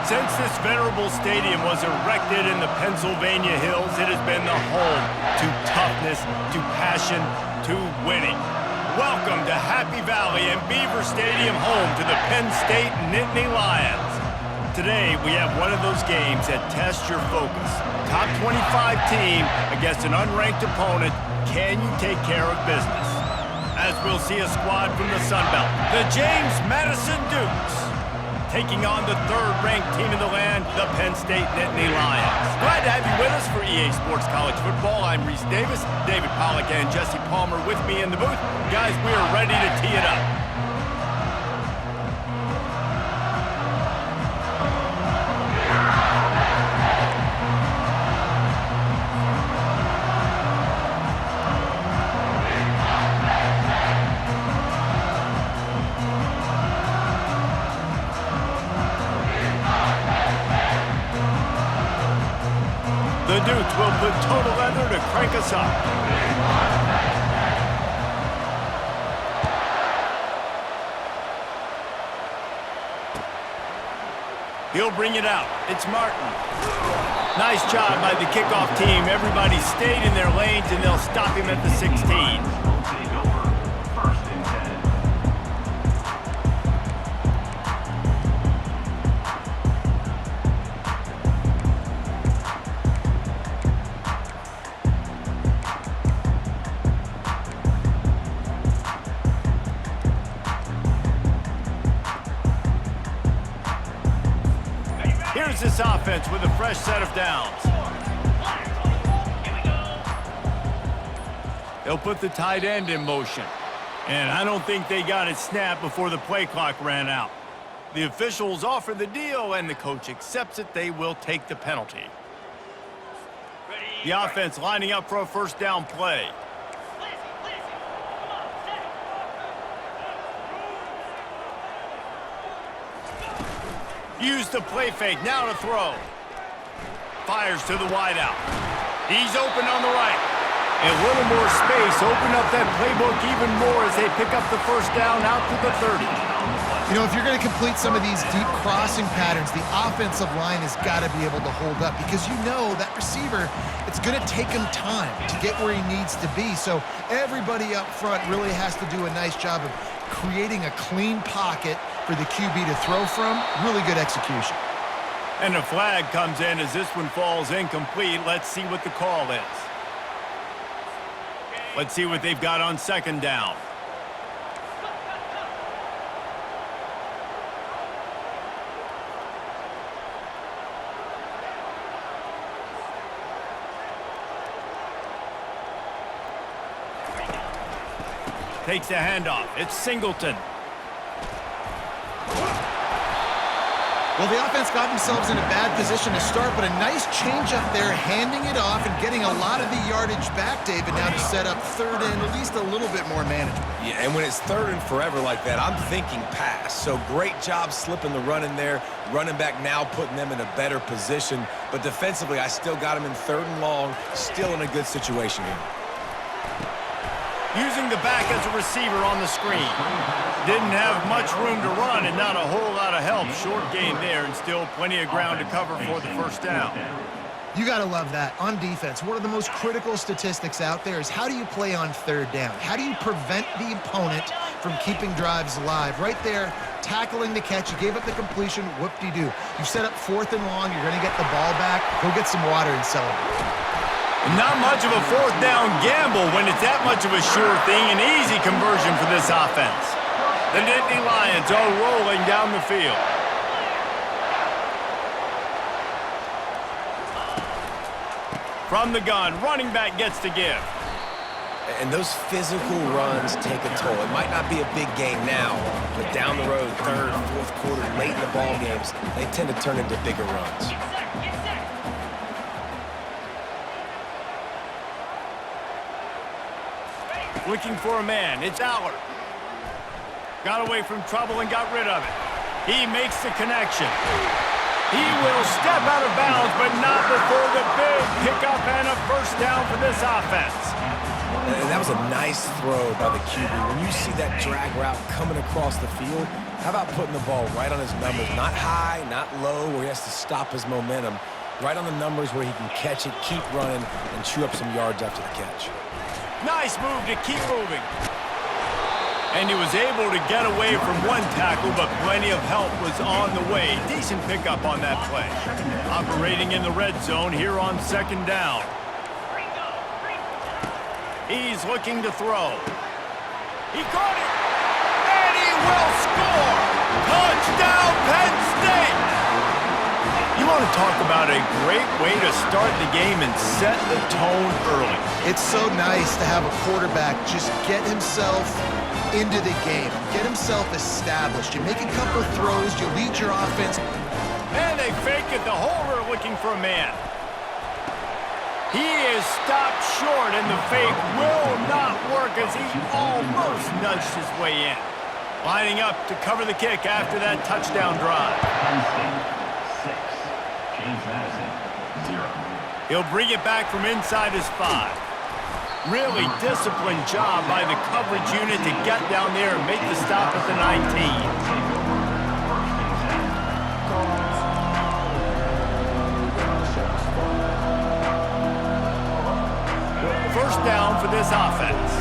Since this venerable stadium was erected in the Pennsylvania Hills, it has been the home to toughness, to passion, to winning. Welcome to Happy Valley and Beaver Stadium, home to the Penn State Nittany Lions. Today, we have one of those games that tests your focus. Top 25 team against an unranked opponent. Can you take care of business? As we'll see a squad from the Sun Belt, the James Madison Dukes, taking on the third-ranked team in the land, the Penn State Nittany Lions. Glad to have you with us for EA Sports College Football. I'm Reese Davis, David Pollack and Jesse Palmer with me in the booth. Guys, we are ready to tee it up. The Dukes will put total leather to crank us up. He'll bring it out. It's Martin. Nice job by the kickoff team. Everybody stayed in their lanes, and they'll stop him at the 16. Here's this offense with a fresh set of downs. They'll put the tight end in motion. And I don't think they got it snapped before the play clock ran out. The officials offer the deal, and the coach accepts it. They will take the penalty. The offense lining up for a first down play. Use the play fake, now to throw. Fires to the wideout. He's open on the right. A little more space, open up that playbook even more as they pick up the first down out to the 30. You know, if you're going to complete some of these deep crossing patterns, the offensive line has got to be able to hold up, because you know that receiver, it's going to take him time to get where he needs to be. So everybody up front really has to do a nice job of creating a clean pocket for the QB to throw from. Really good execution. And a flag comes in as this one falls incomplete. Let's see what the call is. Let's see what they've got on second down. Takes the handoff. It's Singleton. Well, the offense got themselves in a bad position to start, but a nice change up there, handing it off and getting a lot of the yardage back, David, now to set up third and at least a little bit more manageable. Yeah, and when it's third and forever like that, I'm thinking pass. So great job slipping the run in there. Running back now putting them in a better position. But defensively, I still got them in third and long, still in a good situation here. Using the back as a receiver on the screen. Didn't have much room to run and not a whole lot of help. Short gain there and still plenty of ground to cover for the first down. You got to love that. On defense, one of the most critical statistics out there is how do you play on third down? How do you prevent the opponent from keeping drives alive? Right there, tackling the catch. You gave up the completion. Whoop-de-doo. You set up fourth and long. You're going to get the ball back. Go get some water and celebrate. Not much of a fourth down gamble when it's that much of a sure thing. An easy conversion for this offense. The Nittany Lions are rolling down the field. From the gun, running back gets to give. And those physical runs take a toll. It might not be a big game now, but down the road, third, fourth quarter, late in the ball games, they tend to turn into bigger runs. Looking for a man. It's Aller. Got away from trouble and got rid of it. He makes the connection. He will step out of bounds, but not before the big pickup and a first down for this offense. And that was a nice throw by the QB. When you see that drag route coming across the field, how about putting the ball right on his numbers? Not high, not low, where he has to stop his momentum. Right on the numbers where he can catch it, keep running, and chew up some yards after the catch. Nice move to keep moving. And he was able to get away from one tackle, but plenty of help was on the way. Decent pickup on that play. Operating in the red zone here on 2nd down. He's looking to throw. He caught it, and he will score! Touchdown, Penn State! You want to talk about a great way to start the game and set the tone early. It's so nice to have a quarterback just get himself into the game, get himself established. You make a couple of throws, you lead your offense. And they fake it, the holder looking for a man. He is stopped short, and the fake will not work as he almost nudged his way in. Lining up to cover the kick after that touchdown drive. He'll bring it back from inside his 5. Really disciplined job by the coverage unit to get down there and make the stop at the 19. First down for this offense.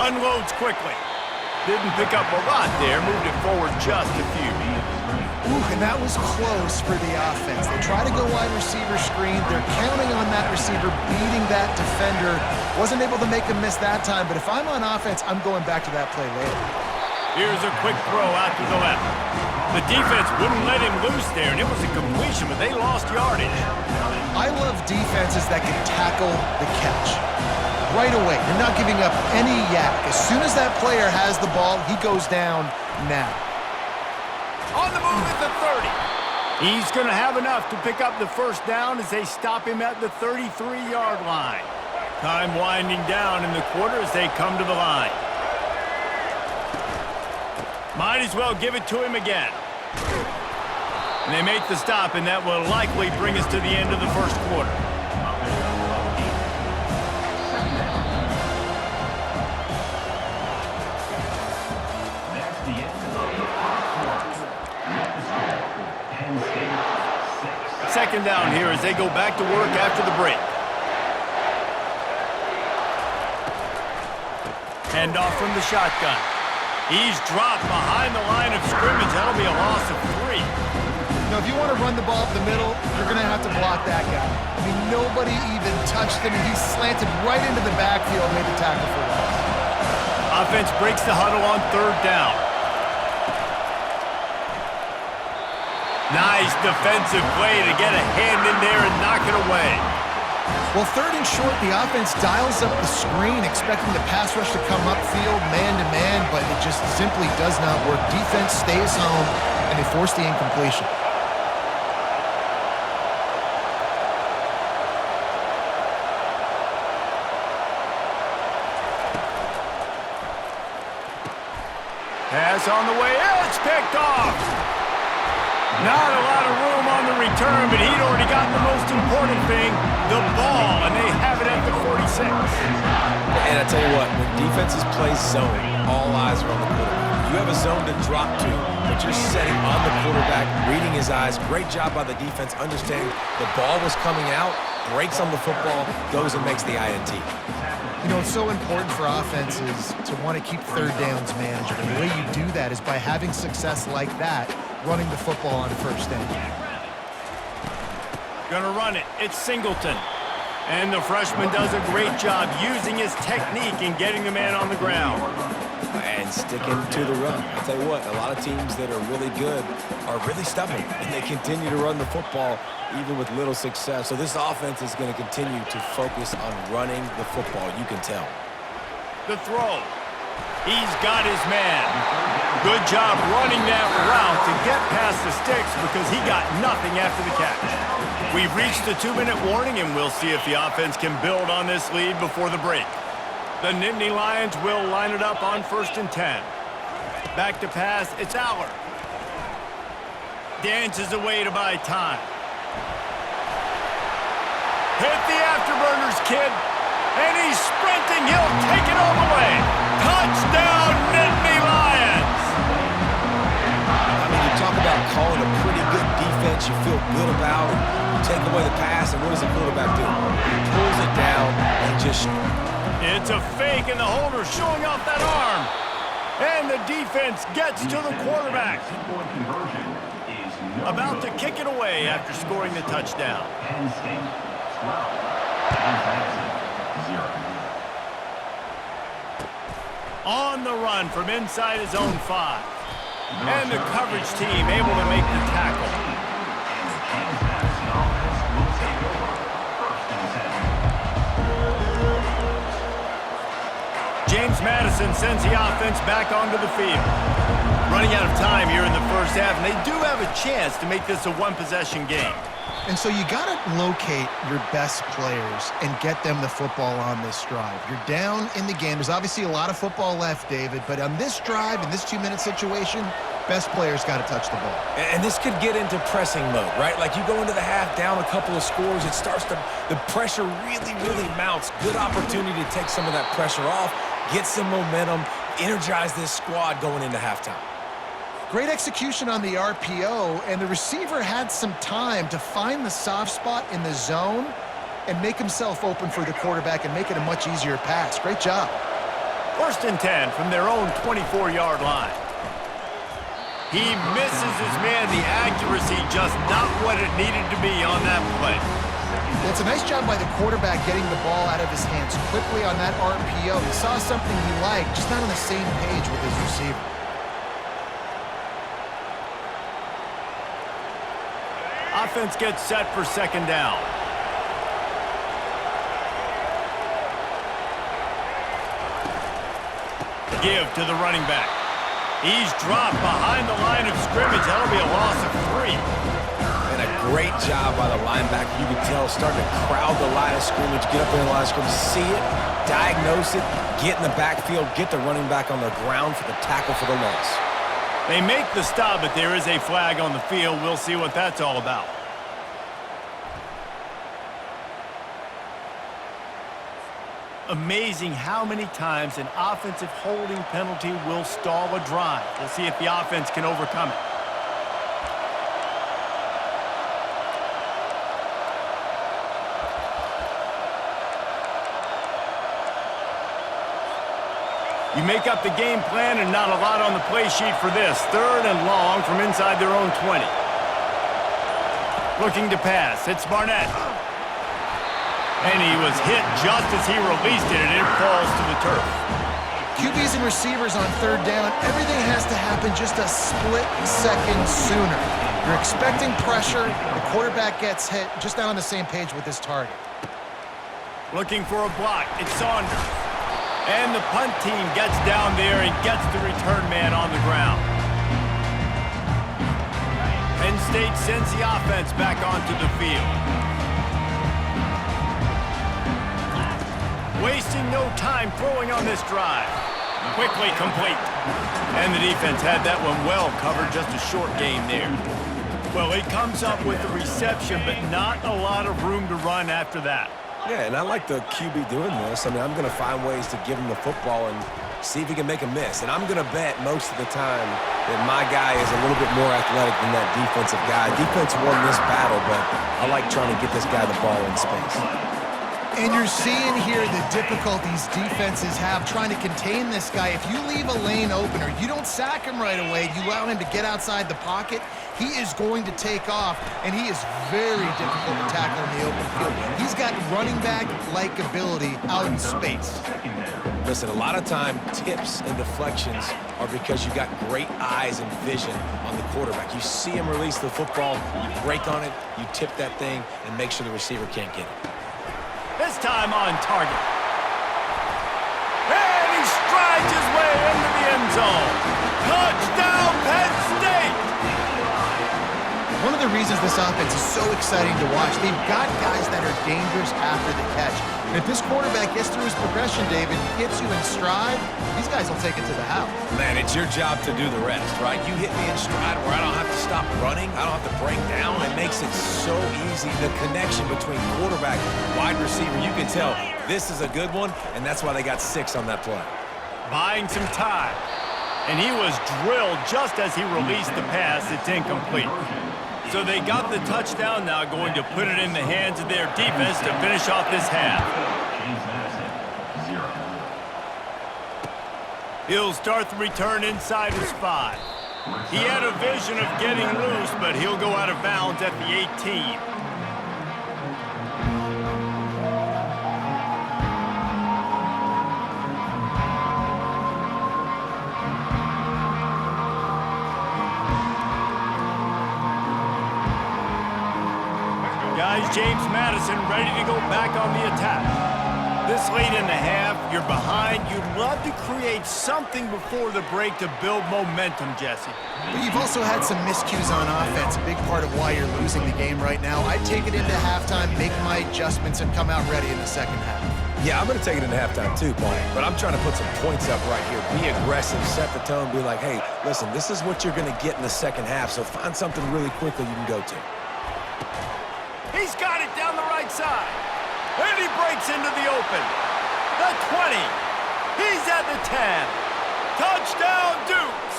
Unloads quickly. Didn't pick up a lot there, moved it forward just a few. Ooh, and that was close for the offense. They try to go wide receiver screen. They're counting on that receiver beating that defender. Wasn't able to make him miss that time, but if I'm on offense, I'm going back to that play later. Here's a quick throw out to the left. The defense wouldn't let him loose there, and it was a completion, but they lost yardage. I love defenses that can tackle the catch. Right away, you're not giving up any yak. As soon as that player has the ball, he goes down now. On the move at the 30. He's going to have enough to pick up the first down as they stop him at the 33-yard line. Time winding down in the quarter as they come to the line. Might as well give it to him again. And they make the stop, and that will likely bring us to the end of the first quarter. Second down here as they go back to work after the break. Hand off from the shotgun. He's dropped behind the line of scrimmage. That'll be a loss of 3. You know, if you want to run the ball up the middle, you're going to have to block that guy. I mean, nobody even touched him. He slanted right into the backfield and made the tackle for loss. Offense breaks the huddle on 3rd down. Nice defensive play to get a hand in there and knock it away. Well, 3rd and short, the offense dials up the screen, expecting the pass rush to come upfield man-to-man, but it just simply does not work. Defense stays home, and they force the incompletion. Pass on the way. It's picked off. Not a lot of room on the return, but he'd already gotten the most important thing, the ball, and they have it at the 46. And I tell you what, when defenses play zone, all eyes are on the quarterback. You have a zone to drop to, but you're setting on the quarterback, reading his eyes. Great job by the defense, understanding the ball was coming out, breaks on the football, goes and makes the INT. You know, it's so important for offenses to want to keep 3rd downs manageable. The way you do that is by having success like that, running the football on 1st down. Gonna run it. It's Singleton. And the freshman does a great job using his technique and getting the man on the ground. And sticking to the run. I'll tell you what, a lot of teams that are really good are really stubborn, and they continue to run the football even with little success. So this offense is going to continue to focus on running the football, you can tell. The throw. He's got his man. Good job running that route to get past the sticks because he got nothing after the catch. We've reached the 2-minute warning, and we'll see if the offense can build on this lead before the break. The Nittany Lions will line it up on 1st and 10. Back to pass, it's Aller. Dances away to buy time. Hit the afterburners, kid. And he's sprinting. He'll take it all the way. Touchdown, Nittany Lions. I mean, you talk about calling a pretty good defense you feel good about. You take away the pass, and what does the quarterback do? He pulls it down and just... It's a fake, and the holder showing off that arm. And the defense gets to the quarterback. About to kick it away after scoring the touchdown. Penn State, 12. Kansas, 0. On the run from inside his own 5. And the coverage team able to make the tackle. And the Kansas offense will take over. 1st and 7. James Madison sends the offense back onto the field. Running out of time here in the first half, and they do have a chance to make this a one-possession game. And so you got to locate your best players and get them the football on this drive. You're down in the game. There's obviously a lot of football left, David, but on this drive, in this 2-minute situation, best players got to touch the ball. And this could get into pressing mode, right? Like you go into the half down a couple of scores, it starts to, the pressure really, really mounts. Good opportunity to take some of that pressure off, get some momentum, energize this squad going into halftime. Great execution on the RPO, and the receiver had some time to find the soft spot in the zone and make himself open for the quarterback and make it a much easier pass. Great job. 1st and 10 from their own 24-yard line. He misses his man. The accuracy just not what it needed to be on that play. Well, it's a nice job by the quarterback getting the ball out of his hands quickly on that RPO. He saw something he liked, just not on the same page with his receiver. Offense gets set for 2nd down. Give to the running back. He's dropped behind the line of scrimmage. That'll be a loss of 3. And a great job by the linebacker. You can tell starting to crowd the line of scrimmage, get up in the line of scrimmage, see it, diagnose it, get in the backfield, get the running back on the ground for the tackle for the loss. They make the stop, but there is a flag on the field. We'll see what that's all about. Amazing how many times an offensive holding penalty will stall a drive. We'll see if the offense can overcome it. You make up the game plan and not a lot on the play sheet for this. 3rd and long from inside their own 20. Looking to pass. It's Barnett. And he was hit just as he released it, and it falls to the turf. QBs and receivers on 3rd down, everything has to happen just a split second sooner. You're expecting pressure, the quarterback gets hit, just not on the same page with his target. Looking for a block. It's Saunders. And the punt team gets down there and gets the return man on the ground. Penn State sends the offense back onto the field. Wasting no time throwing on this drive. Quickly complete. And the defense had that one well covered, just a short game there. Well, he comes up with the reception, but not a lot of room to run after that. Yeah, and I like the QB doing this. I mean, I'm going to find ways to give him the football and see if he can make a miss. And I'm going to bet most of the time that my guy is a little bit more athletic than that defensive guy. Defense won this battle, but I like trying to get this guy the ball in space. And you're seeing here the difficulties defenses have trying to contain this guy. If you leave a lane open or you don't sack him right away, you allow him to get outside the pocket, he is going to take off, and he is very difficult to tackle in the open field. He's got running back-like ability out in space. Listen, a lot of time, tips and deflections are because you got great eyes and vision on the quarterback. You see him release the football, you break on it, you tip that thing, and make sure the receiver can't get it. This time on target. And he strides his way into the end zone. Touchdown, Penn State! One of the the reasons this offense is so exciting to watch. They've got guys that are dangerous after the catch. And if this quarterback gets through his progression, David, gets you in stride, these guys will take it to the house. Man, it's your job to do the rest, right? You hit me in stride where I don't have to stop running. I don't have to break down. It makes it so easy. The connection between quarterback, wide receiver, you can tell this is a good one, and that's why they got 6 on that play. Buying some time. And he was drilled just as he released the pass. It's incomplete. So they got the touchdown, now going to put it in the hands of their defense to finish off this half. He'll start the return inside his 5. He had a vision of getting loose, but he'll go out of bounds at the 18. Guys, James Madison ready to go back on the attack. This late in the half, you're behind. You'd love to create something before the break to build momentum, Jesse. But you've also had some miscues on offense, a big part of why you're losing the game right now. I'd take it into halftime, make my adjustments, and come out ready in the second half. Yeah, I'm going to take it into halftime too, Paul. But I'm trying to put some points up right here. Be aggressive, set the tone, be like, hey, listen, this is what you're going to get in the second half, so find something really quickly you can go to. He's got it down the right side. And he breaks into the open. The 20. He's at the 10. Touchdown, Dukes.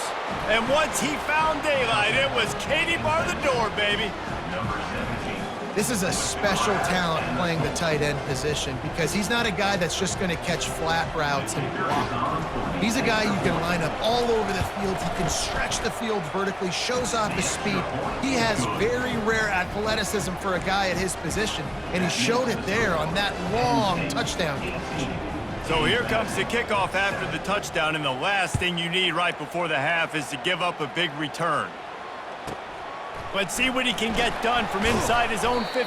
And once he found daylight, it was Katie bar the door, baby. This is a special talent playing the tight end position because he's not a guy that's just going to catch flat routes and block. He's a guy you can line up all over the field. He can stretch the field vertically, shows off his speed. He has very rare athleticism for a guy at his position, and he showed it there on that long touchdown catch. So here comes the kickoff after the touchdown, and the last thing you need right before the half is to give up a big return. Let's see what he can get done from inside his own 15.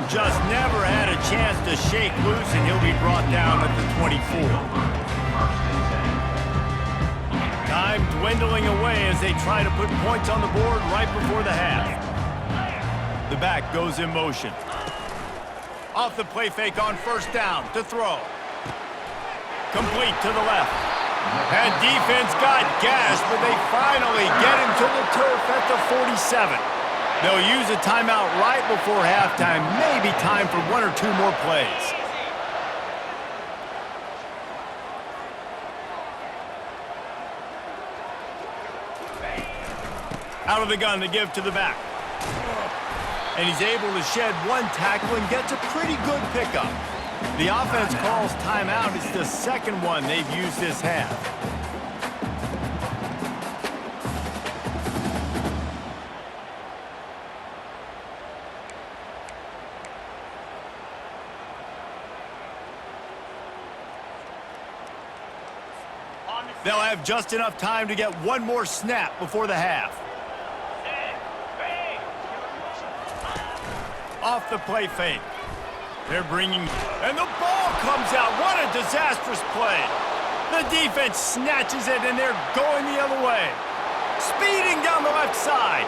Just never had a chance to shake loose, and he'll be brought down at the 24. Time dwindling away as they try to put points on the board right before the half. The back goes in motion. Off the play fake on first down to throw. Complete to the left. And defense got gashed, but they finally get him to the turf at the 47. They'll use a timeout right before halftime, maybe time for 1 or 2 more plays. Out of the gun to give to the back. And he's able to shed 1 tackle and gets a pretty good pickup. The offense calls timeout. It's the second one they've used this half. They'll have just enough time to get 1 more snap before the half. Off the play fake. They're bringing, and the ball comes out. What a disastrous play. The defense snatches it, and they're going the other way. Speeding down the left side.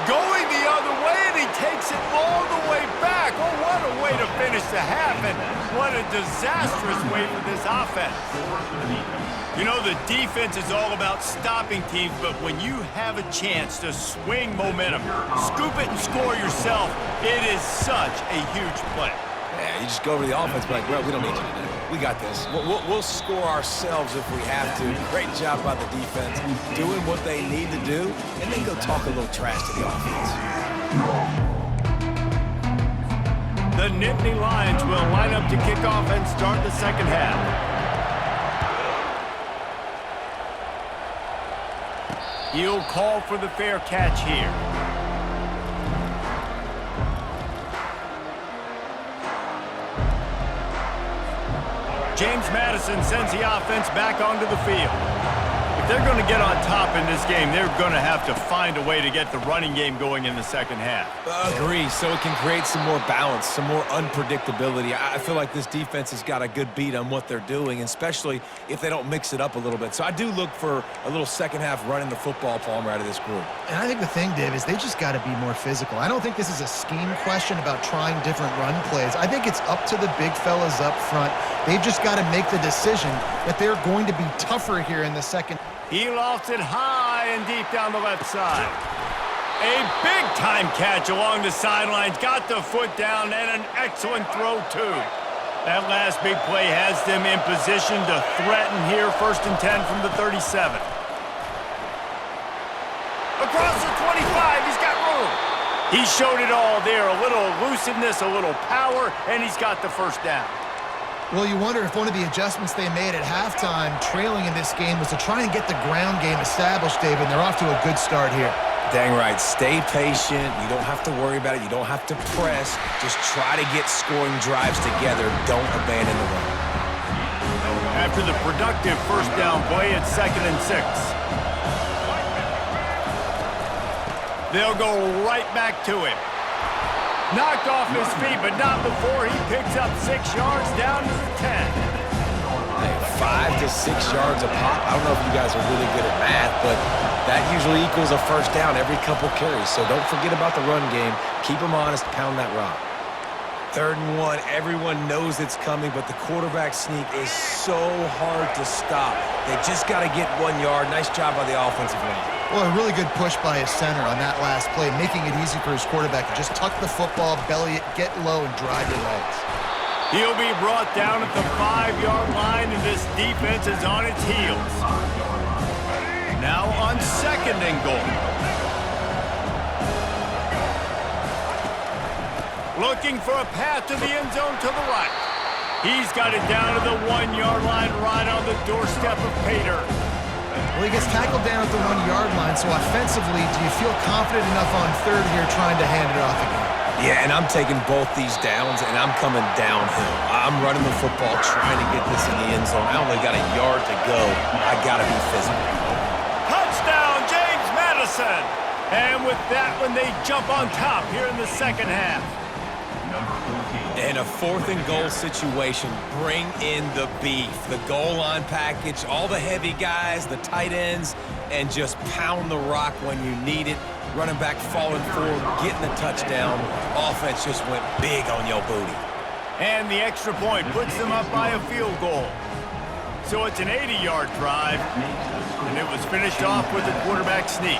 Going the other way, and he takes it all the way back. Oh, what a way to finish the half, and what a disastrous way for this offense. You know, the defense is all about stopping teams, but when you have a chance to swing momentum, scoop it and score yourself, it is such a huge play. Yeah, you just go over to the offense, be like, well, we don't need you to do it. We got this. We'll score ourselves if we have to. Great job by the defense, doing what they need to do, and then go talk a little trash to the offense. The Nittany Lions will line up to kick off and start the second half. He'll call for the fair catch here. James Madison sends the offense back onto the field. The If they're going to get on top in this game, they're going to have to find a way to get the running game going in the second half. Agree, so it can create some more balance, some more unpredictability. I feel like this defense has got a good beat on what they're doing, especially if they don't mix it up a little bit. So I do look for a little second half running the football, Palmer, out of this group. And I think the thing, Dave, is they just got to be more physical. I don't think this is a scheme question about trying different run plays. I think it's up to the big fellas up front. They've just got to make the decision that they're going to be tougher here in the second. He lofts it high and deep down the left side. A big-time catch along the sidelines. Got the foot down and an excellent throw, too. That last big play has them in position to threaten here. 1st and 10 from the 37. Across the 25, he's got room. He showed it all there. A little elusiveness, a little power, and he's got the first down. Well, you wonder if one of the adjustments they made at halftime, trailing in this game, was to try and get the ground game established, David, and they're off to a good start here. Dang right. Stay patient. You don't have to worry about it. You don't have to press. Just try to get scoring drives together. Don't abandon the run. After the productive first down play, it's 2nd and 6. They'll go right back to him. Knocked off his feet, but not before he picks up 6 yards down to the 10. Hey, 5 to 6 yards a pop. I don't know if you guys are really good at math, but that usually equals a first down every couple carries. So don't forget about the run game. Keep them honest. Pound that rock. 3rd and 1. Everyone knows it's coming, but the quarterback sneak is so hard to stop. They just got to get 1 yard. Nice job by the offensive line. Well, a really good push by his center on that last play, making it easy for his quarterback to just tuck the football, belly it, get low, and drive your legs. He'll be brought down at the 5-yard line, and this defense is on its heels. Now on 2nd and goal. Looking for a path to the end zone to the right. He's got it down to the 1-yard line right on the doorstep of Pater. Well, he gets tackled down at the 1-yard line, so offensively, do you feel confident enough on 3rd here trying to hand it off again? Yeah, and I'm taking both these downs, and I'm coming downhill. I'm running the football, trying to get this in the end zone. I only got a yard to go. I got to be physical. Touchdown, James Madison! And with that one, they jump on top here in the second half. In a 4th and goal situation, bring in the beef. The goal line package, all the heavy guys, the tight ends, and just pound the rock when you need it. Running back falling forward, getting the touchdown. Offense just went big on your booty. And the extra point puts them up by a field goal. So it's an 80-yard drive, and it was finished off with a quarterback sneak.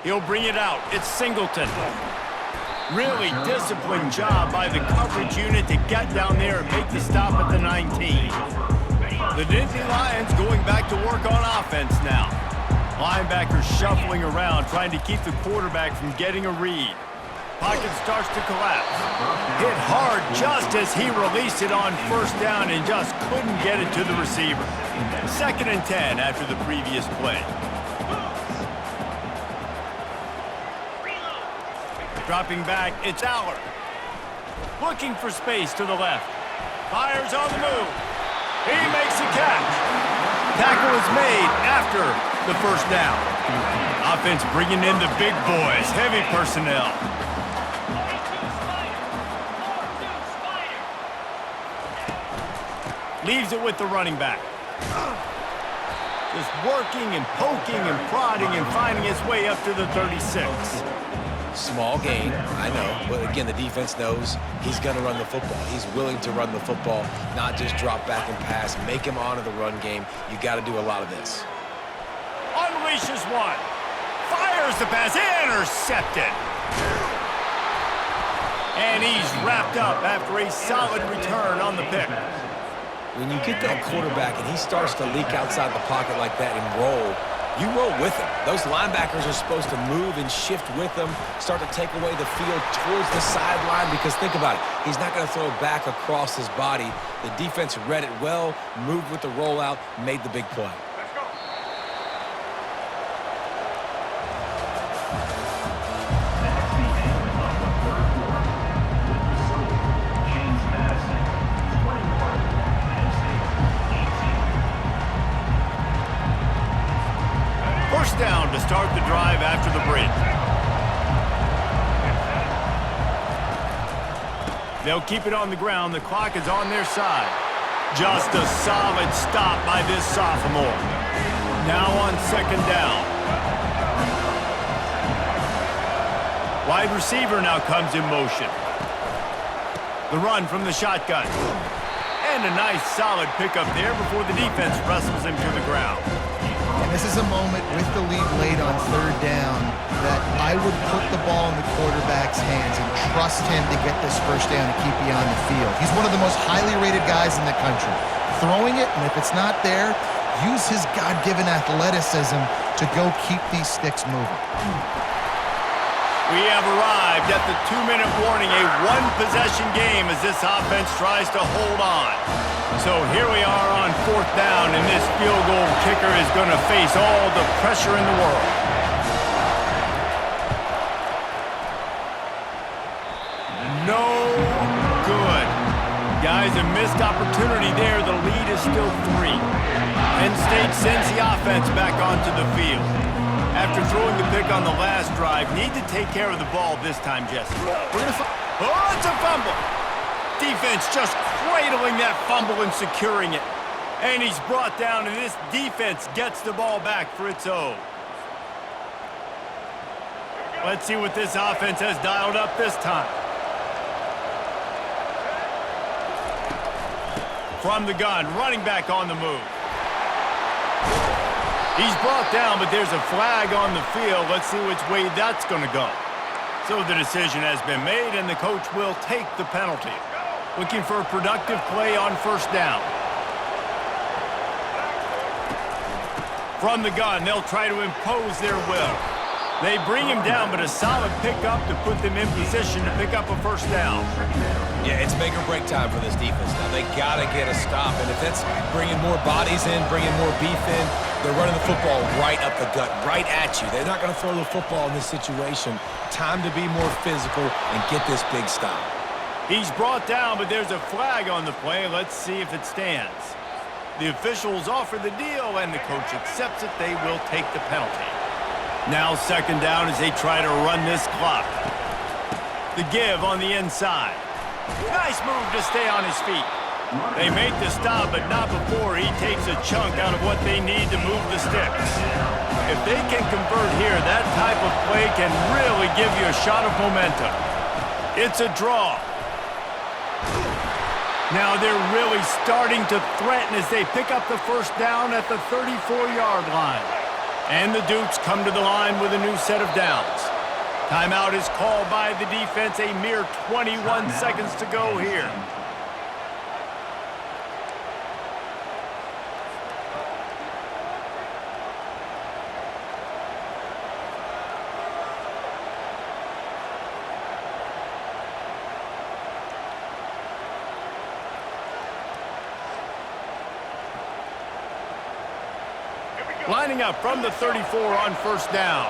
He'll bring it out. It's Singleton. Really disciplined job by the coverage unit to get down there and make the stop at the 19. The Nittany Lions going back to work on offense now. Linebackers shuffling around, trying to keep the quarterback from getting a read. Pocket starts to collapse. Hit hard just as he released it on 1st down and just couldn't get it to the receiver. 2nd and 10 after the previous play. Dropping back, it's Aller. Looking for space to the left. Fires on the move. He makes a catch. Tackle is made after the 1st down. Offense bringing in the big boys, heavy personnel. Leaves it with the running back. Just working and poking and prodding and finding his way up to the 36. Small gain, I know, but again, the defense knows he's going to run the football. He's willing to run the football, not just drop back and pass, make him honor the run game. You got to do a lot of this. Unleashes one. Fires the pass, intercepted. And he's wrapped up after a solid return on the pick. When you get that quarterback and he starts to leak outside the pocket like that and roll, you roll with him. Those linebackers are supposed to move and shift with him, start to take away the field towards the sideline, because think about it, he's not going to throw it back across his body. The defense read it well, moved with the rollout, made the big play. to start the drive after the break. They'll keep it on the ground. The clock is on their side. Just a solid stop by this sophomore. Now on second down. Wide receiver now comes in motion. The run from the shotgun. And a nice solid pickup there before the defense wrestles him to the ground. And this is a moment with the lead late on third down that I would put the ball in the quarterback's hands and trust him to get this first down and keep you on the field. He's one of the most highly rated guys in the country. Throwing it, and if it's not there, use his God-given athleticism to go keep these sticks moving. We have arrived at the 2-minute warning, a one-possession game as this offense tries to hold on. So here we are on fourth down, and this field goal kicker is going to face all the pressure in the world. No good. Guys, a missed opportunity there. The lead is still 3. Penn State sends the offense back onto the field. After throwing the pick on the last drive, need to take care of the ball this time, Jesse. Oh, it's a fumble. Defense just cradling that fumble and securing it. And he's brought down, and this defense gets the ball back for its own. Let's see what this offense has dialed up this time. From the gun, running back on the move. He's brought down, but there's a flag on the field. Let's see which way that's going to go. So the decision has been made, and the coach will take the penalty. Looking for a productive play on first down. From the gun, they'll try to impose their will. They bring him down, but a solid pickup to put them in position to pick up a first down. Yeah, it's make or break time for this defense now. They got to get a stop, and if that's bringing more bodies in, bringing more beef in, they're running the football right up the gut, right at you. They're not going to throw the football in this situation. Time to be more physical and get this big stop. He's brought down, but there's a flag on the play. Let's see if it stands. The officials offer the deal, and the coach accepts it. They will take the penalty. Now second down as they try to run this clock. The give on the inside. Nice move to stay on his feet. They make the stop, but not before he takes a chunk out of what they need to move the sticks. If they can convert here, that type of play can really give you a shot of momentum. It's a draw. Now they're really starting to threaten as they pick up the first down at the 34-yard line. And the Dukes come to the line with a new set of downs. Timeout is called by the defense. A mere 21 seconds to go here. Lining up from the 34 on first down.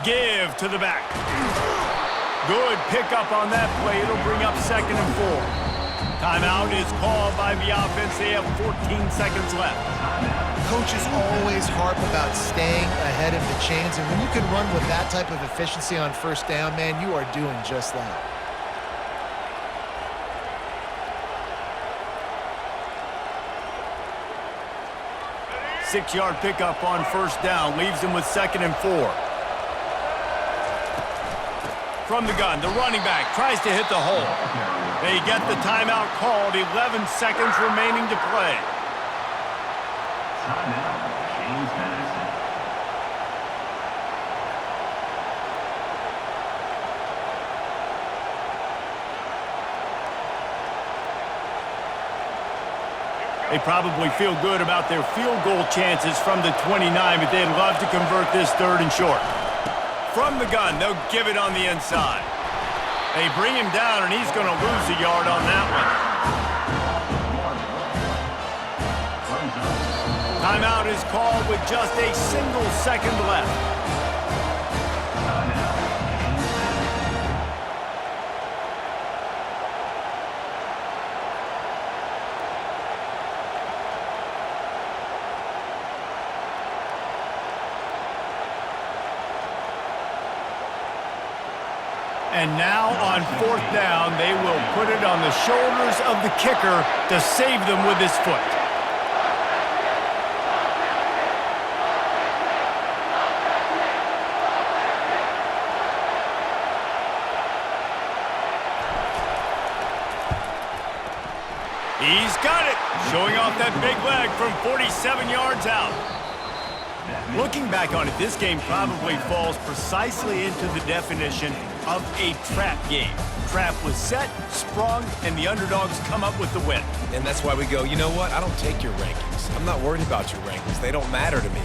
Give to the back. Good pickup on that play. It'll bring up second and 4. Timeout is called by the offense. They have 14 seconds left. Coaches always harp about staying ahead of the chains, and when you can run with that type of efficiency on first down, man, you are doing just that. Six-yard pickup on first down leaves them with second and 4. From the gun, the running back tries to hit the hole. They get the timeout called. 11 seconds remaining to play. Timeout, James Madison. They probably feel good about their field goal chances from the 29, but they'd love to convert this third and short. From the gun, they'll give it on the inside. They bring him down, and he's going to lose a yard on that one. Timeout is called with just a single second left. And now on 4th down, they will put it on the shoulders of the kicker to save them with his foot. He's got it, showing off that big leg from 47 yards out. Looking back on it, this game probably falls precisely into the definition of a trap game. Trap was set, sprung, and the underdogs come up with the win. And that's why we go, you know what? I don't take your rankings. I'm not worried about your rankings. They don't matter to me.